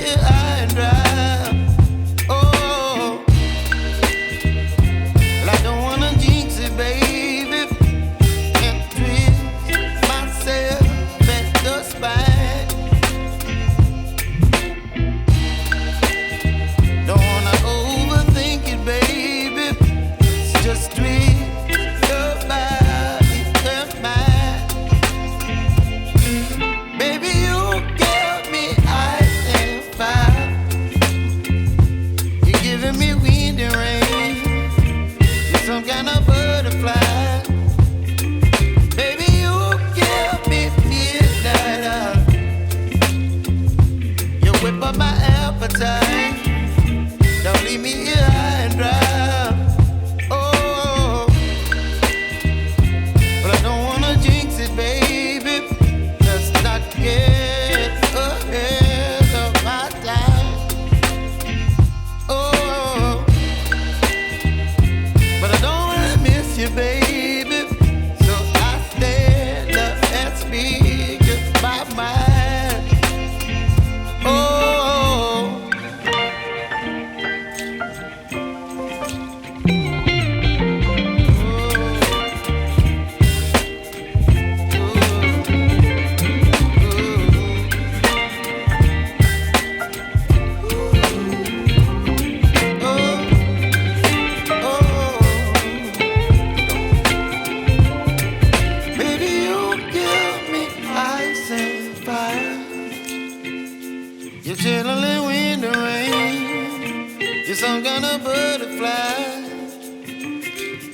here high and dry. Oh, well, I don't wanna jinx it, baby, and twist myself at the spine. Don't wanna overthink it, baby. It's just twist your body and mine. Baby, you give me ice and fire. You're giving me wind and rain. You're some kind of butterfly. Baby, you give me midnight. You whip up my appetite. Don't leave me here high and dry. Oh, but I don't wanna jinx it, baby. Let's not get ahead of my time. Oh, but I don't wanna miss you, baby. So I stand up and speak my mind. Oh. Baby, you give me ice and fire. You're chilling wind and rain. You're some kind of butterfly.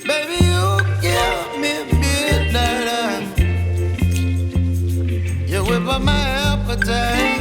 Baby, you give me midnight. You whip up my appetite.